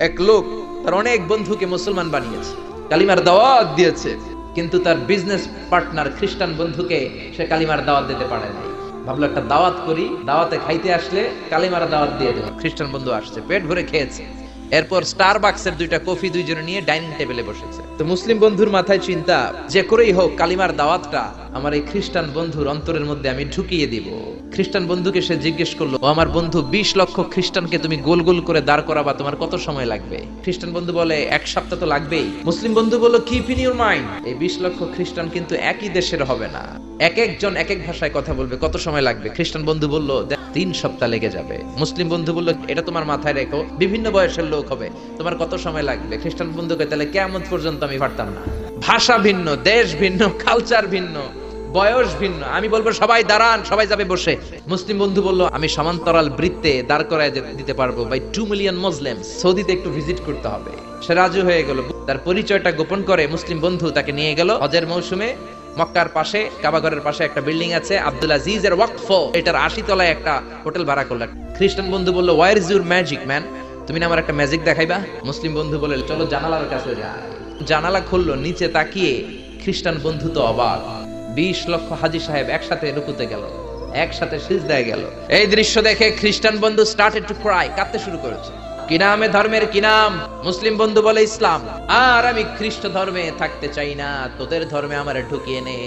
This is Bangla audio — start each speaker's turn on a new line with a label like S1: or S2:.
S1: এক লোক তার অনেক বন্ধুকে মুসলমান বানিয়েছে, কালিমার দাওয়াত দিয়েছে, কিন্তু তার বিজনেস পার্টনার খ্রিস্টান বন্ধুকে সে কালিমার দাওয়াত দিতে পারে নাই। ভাবলো একটা দাওয়াত করি, দাওয়াতে খাইতে আসলে কালিমার দাওয়াত দিয়ে দেবো। খ্রিস্টান বন্ধু আসছে, পেট ভরে খেয়েছে, এরপর স্টারবাক্সের 2টা কফি দুইজনে নিয়ে ডাইনিং টেবিলে বসেছে। তো মুসলিম বন্ধুর মাথায় চিন্তা, যে করেই হোক কালিমার দাওয়াতটা আমার এই খ্রিস্টান বন্ধুর অন্তরের মধ্যে আমি ঢুকিয়ে দিব। খ্রিস্টান বন্ধুকে সে জিজ্ঞেস করলো, ও আমার বন্ধু, 20 লক্ষ খ্রিস্টানকে তুমি গোল গোল করে দাঁড় করাবা, তোমার কত সময় লাগবে? খ্রিস্টান বন্ধু বলে 1 সপ্তাহ তো লাগবেই। মুসলিম বন্ধু বলল, কিপ ইন ইউর মাইন্ড, এই 20 লক্ষ খ্রিস্টান কিন্তু একই দেশের হবে না, এক একজন এক এক ভাষায় কথা বলবে, কত সময় লাগবে? খ্রিস্টান বন্ধু বলল 3 সপ্তাহ লেগে যাবে। মুসলিম বন্ধু বলল, এটা তোমার মাথায় রেখো, বিভিন্ন বয়সের লোক হবে, তোমার কত সময় লাগবে? খ্রিস্টান বন্ধুকে, তাহলে কিয়ামত পর্যন্ত আমি পারতাম না। ভাষা ভিন্ন, দেশ ভিন্ন, কালচার ভিন্ন, বয়স ভিন্ন, আমি বলবো সবাই দাঁড়ান, সবাই যাবে বসে। মুসলিম বন্ধু বলল, আমি সমান্তরাল বৃত্তে দাঁড় করায় দিতে পারবো, ভাই 2 মিলিয়ন মুসলিম, সৌদিতে একটু ভিজিট করতে হবে। সে রাজি হয়ে গেল। তার পরিচয়টা গোপন করে মুসলিম বন্ধু তাকে নিয়ে গেল হজের মৌসুমে মক্কার পাশে, কাবাঘরের পাশে একটা বিল্ডিং আছে, আব্দুল আজিজের ওয়াকফ, এটার 80 তলায় একটা হোটেল ভাড়া করলেন। খ্রিস্টান বন্ধু বলল, where is your magic man, তুমি না আমার একটা ম্যাজিক দেখাইবা? মুসলিম বন্ধু বলে, চলো জানালার কাছে যাই। জানালা খুললো, নিচে তাকিয়ে খ্রিস্টান বন্ধু তো অবাক। 20 লক্ষ হাজী সাহেব একসাথে রুকুতে গেল, একসাথে সিজদায় গেল। এই দৃশ্য দেখে খ্রিস্টান বন্ধু স্টার্টেড টু ক্রাই, কাঁদতে শুরু করেছে। কি নামে ধর্মের কি নাম? মুসলিম বন্ধু বলে, ইসলাম। আর আমি খ্রিস্ট ধর্মে থাকতে চাই না, তোদের ধর্মে আমারে ঢুকিয়ে নে।